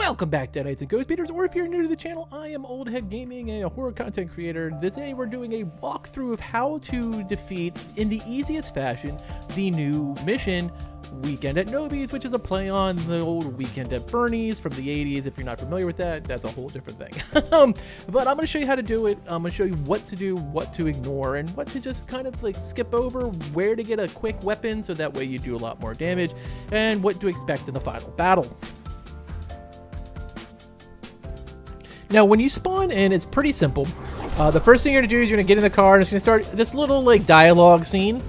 Welcome back, Deadites and Ghost Beaters, or if you're new to the channel, I am Old Head Gaming, a horror content creator. Today we're doing a walkthrough of how to defeat, in the easiest fashion, the new mission, Weekend at Knowbys, which is a play on the old Weekend at Bernie's from the 80s. If you're not familiar with that, that's a whole different thing. But I'm going to show you how to do it. I'm going to show you what to do, what to ignore, and what to just kind of like skip over, where to get a quick weapon so that way you do a lot more damage, and what to expect in the final battle. Now, when you spawn in, it's pretty simple. The first thing you're going to do is you're going to get in the car, and it's going to start this little like dialogue scene.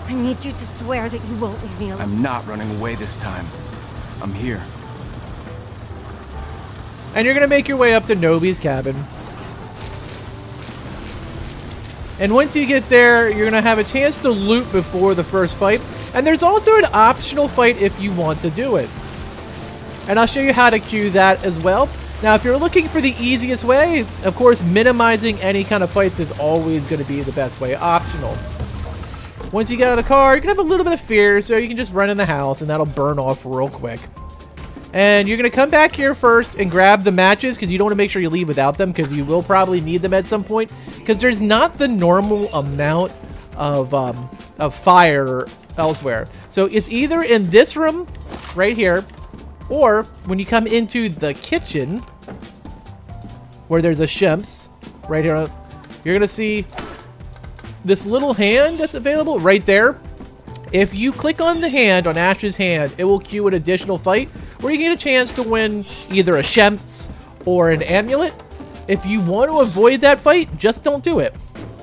I need you to swear that you won't leave me alone. I'm not running away this time. I'm here. And you're going to make your way up to Knowby's cabin. And once you get there, you're going to have a chance to loot before the first fight. And there's also an optional fight if you want to do it. And I'll show you how to queue that as well. Now, if you're looking for the easiest way, of course, minimizing any kind of fights is always going to be the best way, optional. Once you get out of the car, you can have a little bit of fear, so you can just run in the house, and that'll burn off real quick. And you're going to come back here first and grab the matches, because you don't want to make sure you leave without them, because you will probably need them at some point, because there's not the normal amount of fire elsewhere. So it's either in this room right here, or when you come into the kitchen, where there's a Shemps right here, you're going to see this little hand that's available right there. If you click on the hand, on Ash's hand, it will queue an additional fight where you get a chance to win either a Shemps or an amulet. If you want to avoid that fight, just don't do it.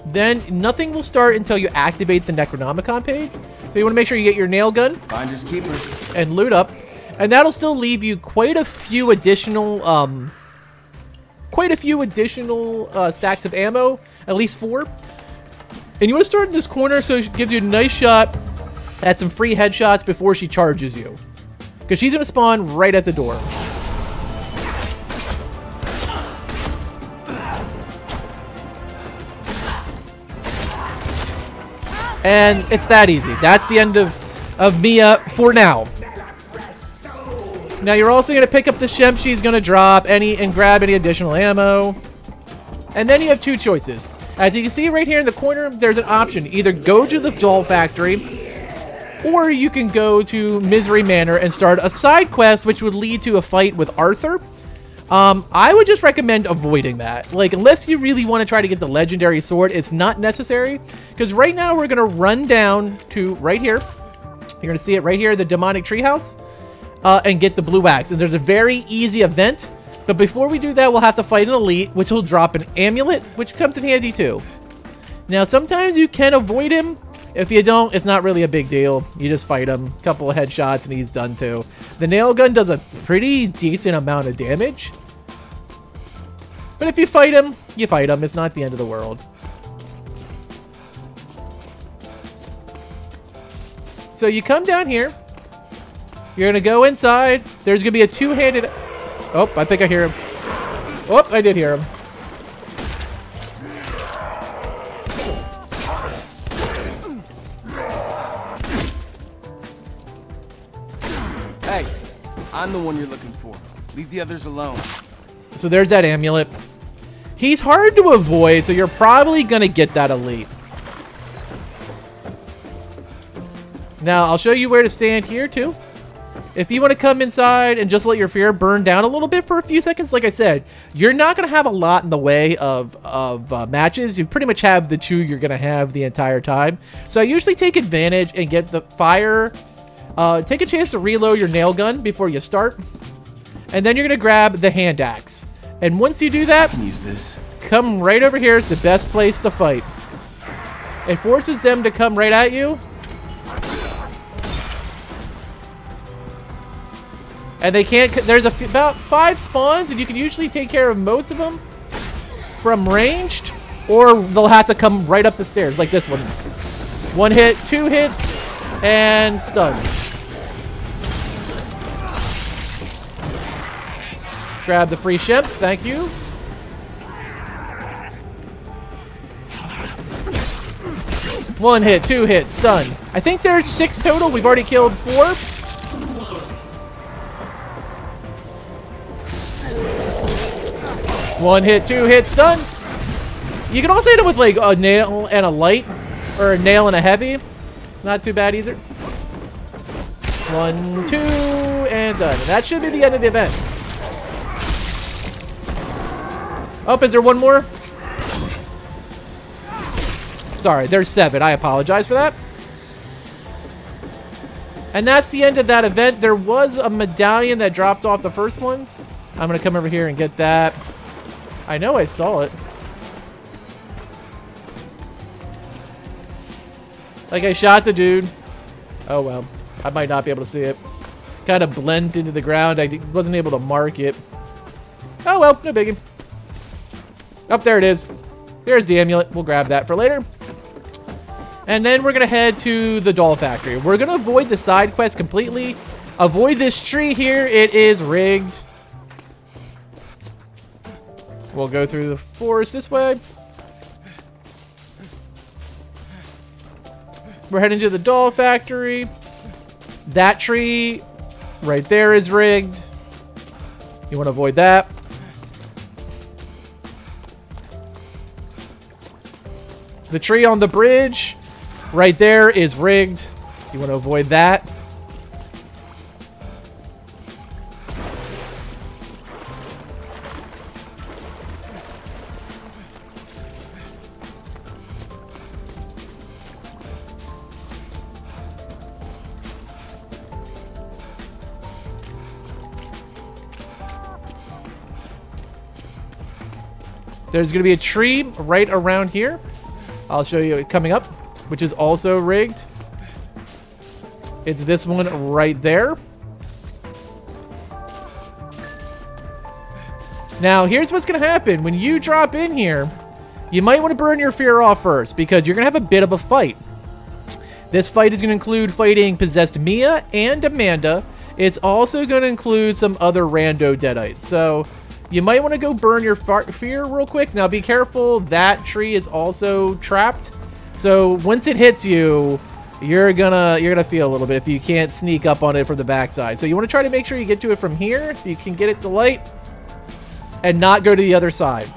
Then nothing will start until you activate the Necronomicon page. So you want to make sure you get your nail gun Finders keepers and loot up. And that'll still leave you quite a few additional stacks of ammo, at least 4. And you want to start in this corner so it gives you a nice shot at some free headshots before she charges you. Because she's going to spawn right at the door. And it's that easy. That's the end of Mia for now. Now you're also going to pick up the Shemp she's going to drop and grab any additional ammo. And then you have 2 choices. As you can see right here in the corner, there's an option. Either go to the doll factory, or you can go to Misery Manor and start a side quest, which would lead to a fight with Arthur. I would just recommend avoiding that. Like, unless you really want to try to get the legendary sword, it's not necessary. Because right now we're going to run down to right here. You're going to see it right here, the demonic treehouse. And get the blue axe. And there's a very easy event. But before we do that, we'll have to fight an elite, which will drop an amulet, which comes in handy too. Now, sometimes you can avoid him. If you don't, it's not really a big deal. You just fight him. A couple of headshots and he's done too. The nail gun does a pretty decent amount of damage. But if you fight him, you fight him. It's not the end of the world. So you come down here. You're going to go inside. There's going to be a 2-handed... Oh, I think I hear him. Oh, I did hear him. Hey, I'm the one you're looking for. Leave the others alone. So there's that amulet. He's hard to avoid, so you're probably going to get that elite. Now, I'll show you where to stand here, too. If you want to come inside and just let your fear burn down a little bit for a few seconds, like I said, you're not going to have a lot in the way of matches. You pretty much have the 2 you're going to have the entire time. So I usually take advantage and get the fire. Take a chance to reload your nail gun before you start. And then you're going to grab the hand axe. And once you do that, Use this. Come right over here. It's the best place to fight. It forces them to come right at you. And they can't, there's about 5 spawns, and you can usually take care of most of them from ranged, or they'll have to come right up the stairs, like this one. 1 hit, 2 hits, and stun. Grab the free Shemps, thank you. One hit, 2 hits, stun. I think there's 6 total. We've already killed 4. 1 hit, 2 hits, done. You can also hit it with like a nail and a light, or a nail and a heavy. Not too bad either. 1, 2, and done. That should be the end of the event. Oh, is there one more? Sorry, there's 7. I apologize for that. And that's the end of that event. There was a medallion that dropped off the first one. I'm going to come over here and get that. I know I saw it. Like, I shot the dude. Oh, well. I might not be able to see it. Kind of blend into the ground. I wasn't able to mark it. Oh, well. No biggie. Oh, there it is. There's the amulet. We'll grab that for later. And then we're going to head to the doll factory. We're going to avoid the side quest completely. Avoid this tree here. It is rigged. We'll go through the forest this way. We're heading to the doll factory. That tree right there is rigged. You want to avoid that. The tree on the bridge right there is rigged. You want to avoid that. There's going to be a tree right around here. I'll show you it coming up, which is also rigged. It's this one right there. Now, here's what's going to happen. When you drop in here, you might want to burn your fear off first, because you're going to have a bit of a fight. This fight is going to include fighting possessed Mia and Amanda. It's also going to include some other rando deadites. So you might want to go burn your fear real quick. Now be careful, that tree is also trapped. So once it hits you, you're gonna feel a little bit if you can't sneak up on it from the backside. So you want to try to make sure you get to it from here, if you can get it to light, and not go to the other side.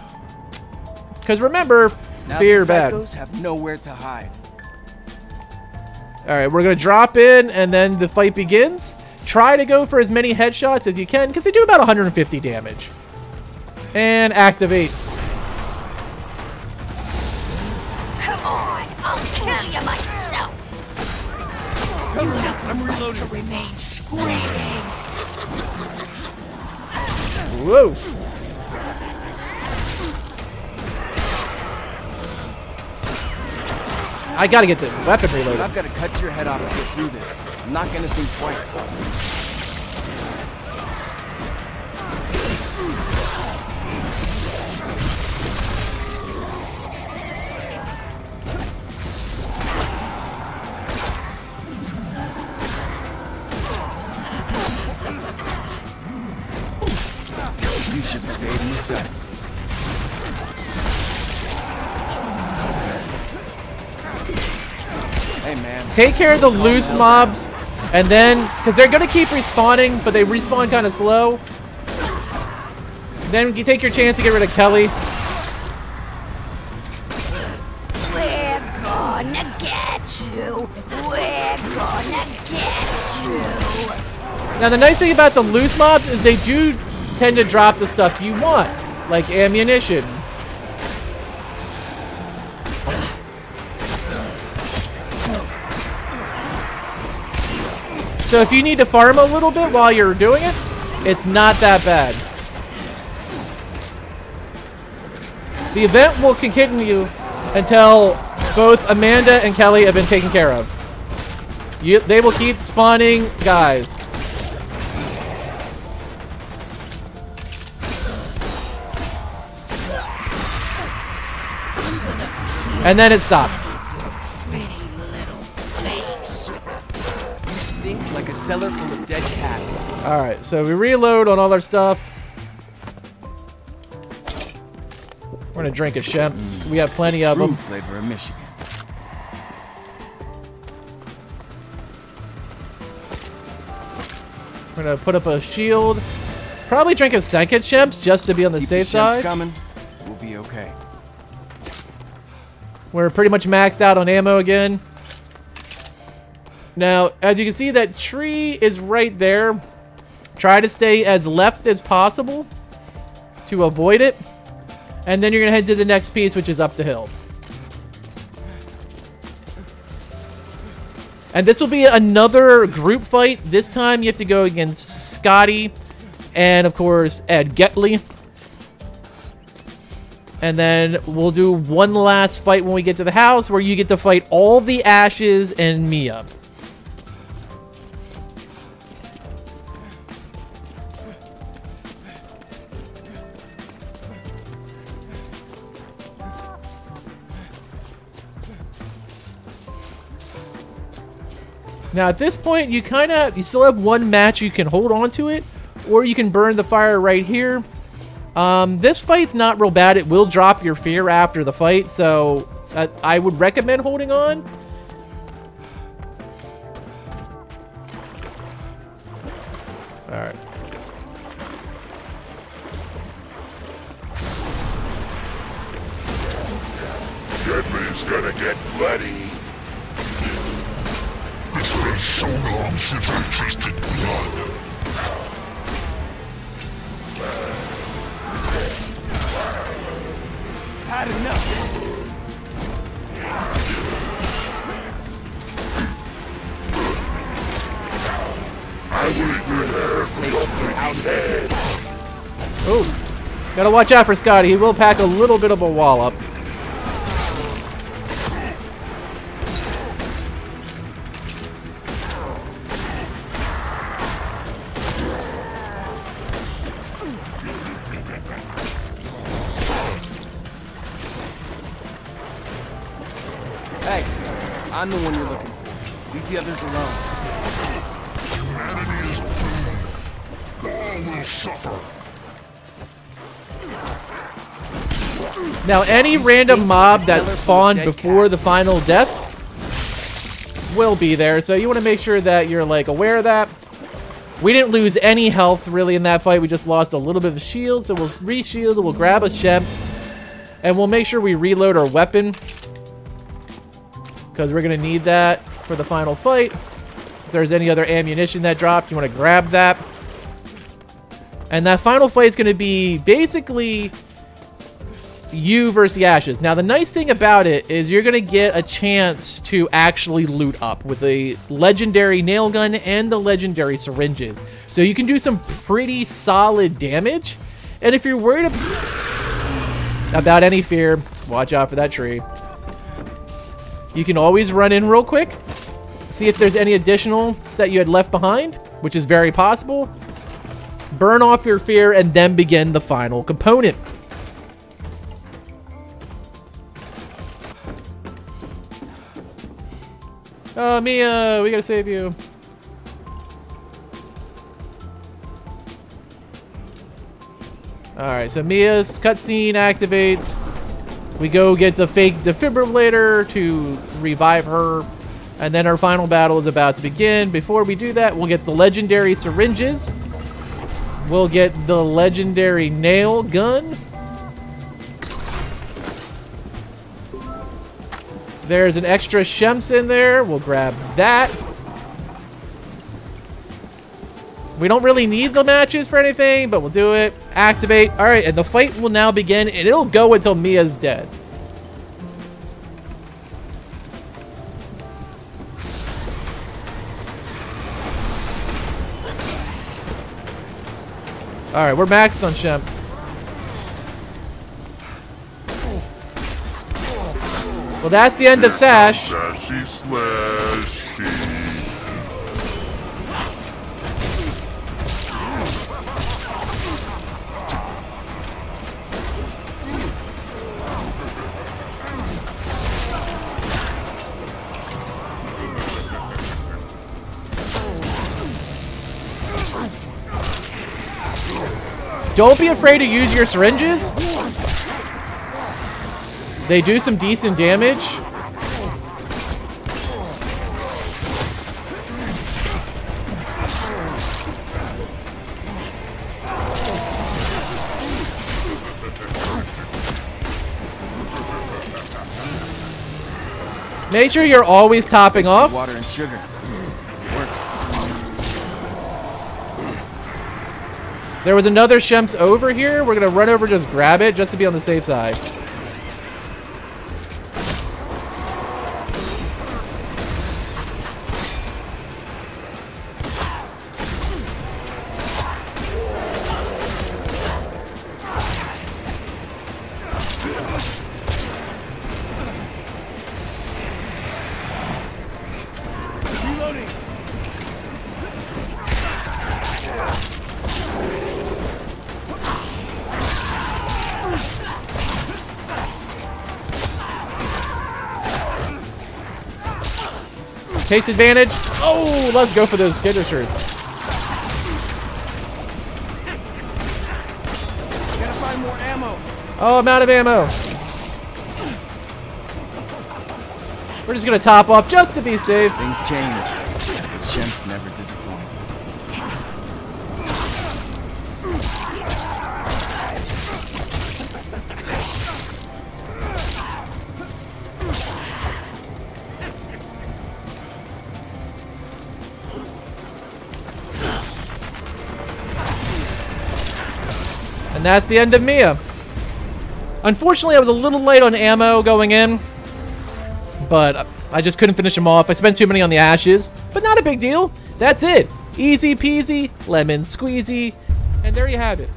Because remember, now fear these bad. psychos have nowhere to hide. Alright, we're gonna drop in and then the fight begins. Try to go for as many headshots as you can, because they do about 150 damage. And activate. Come on, I'll kill you myself. You have the right to remain screaming. Whoa. I gotta get the weapon reloaded. I've got to cut your head off to get through this. I'm not gonna think twice. You should have stayed in the sun. Hey, man. Take care of the loose mobs, and then, because they're going to keep respawning, but they respawn kind of slow. Then you take your chance to get rid of Kelly. We're gonna get you. We're gonna get you. Now, the nice thing about the loose mobs is they do tend to drop the stuff you want, like ammunition. So if you need to farm a little bit while you're doing it, it's not that bad. The event will continue until both Amanda and Kelly have been taken care of. They will keep spawning guys. And then it stops. Like a cellar full of dead cats. Alright, so we reload on all our stuff. We're gonna drink a Shemps. We have plenty of them. Flavor of Michigan. We're gonna put up a shield. Probably drink a second Shemps just to be on the safe side. Coming. We'll be okay. We're pretty much maxed out on ammo again. Now, as you can see, that tree is right there. Try to stay as left as possible to avoid it. And then you're going to head to the next piece, which is up the hill. And this will be another group fight. This time you have to go against Scotty and, of course, Ed Getley. And then we'll do one last fight when we get to the house where you get to fight all the Ashes and Mia. Now at this point, you still have one match you can hold on to it, or you can burn the fire right here. This fight's not real bad. It will drop your fear after the fight, so I would recommend holding on. All right. Deadly's gonna get bloody. It's been so long since I tasted blood. Had enough. I will eat your hair from your pretty head. Oh, gotta watch out for Scotty. He will pack a little bit of a wallop. Hey, I'm the one you're looking for. Leave the others alone. Humanity is doomed. All will suffer. Now, any random mob that spawned before the final death will be there, so you want to make sure that you're, like, aware of that. We didn't lose any health, really, in that fight. We just lost a little bit of shield, so we'll re-shield, we'll grab a Shemps, and we'll make sure we reload our weapon, because we're going to need that for the final fight. If there's any other ammunition that dropped, you want to grab that. And that final fight is going to be basically you versus the Ashes. Now, the nice thing about it is you're going to get a chance to actually loot up with the legendary nail gun and the legendary syringes. So you can do some pretty solid damage. And if you're worried about any fear, watch out for that tree. You can always run in real quick, see if there's any additionals that you had left behind, which is very possible. Burn off your fear and then begin the final component. Oh, Mia, we gotta save you. Alright, so Mia's cutscene activates. We go get the fake defibrillator to revive her. And then our final battle is about to begin. Before we do that, we'll get the legendary syringes. We'll get the legendary nail gun. There's an extra Shemps in there. We'll grab that. We don't really need the matches for anything, but we'll do it. Activate. All right, and the fight will now begin, and it'll go until Mia's dead. All right, we're maxed on Shemps. Well, that's the end of Sash. Sashy slashy. Don't be afraid to use your syringes. They do some decent damage. Make sure you're always topping off. Water and sugar. Works. There was another Shemps over here. We're going to run over, just grab it, just to be on the safe side. Takes advantage. Oh, let's go for those finishers. Gotta find more ammo. Oh, I'm out of ammo. We're just going to top off just to be safe. Things change, but Shemps never disappoint. And that's the end of Mia. Unfortunately, I was a little light on ammo going in, but I just couldn't finish them off. I spent too many on the ashes, but not a big deal. That's it. Easy peasy, lemon squeezy, and there you have it.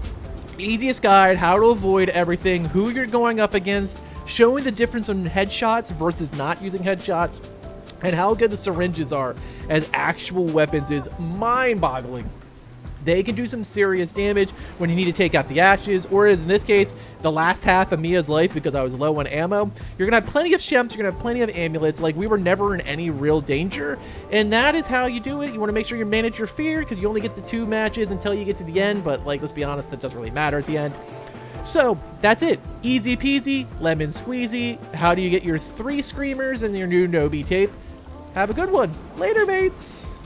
Easiest guide, how to avoid everything, who you're going up against, showing the difference on headshots versus not using headshots, and how good the syringes are as actual weapons is mind-boggling. They can do some serious damage when you need to take out the ashes, or as in this case, the last half of Mia's life because I was low on ammo. You're going to have plenty of Shemps, you're going to have plenty of amulets, like we were never in any real danger, and that is how you do it. You want to make sure you manage your fear because you only get the 2 matches until you get to the end, but like, let's be honest, it doesn't really matter at the end. So, that's it. Easy peasy, lemon squeezy. How do you get your 3 screamers and your new Knowby tape? Have a good one. Later, mates!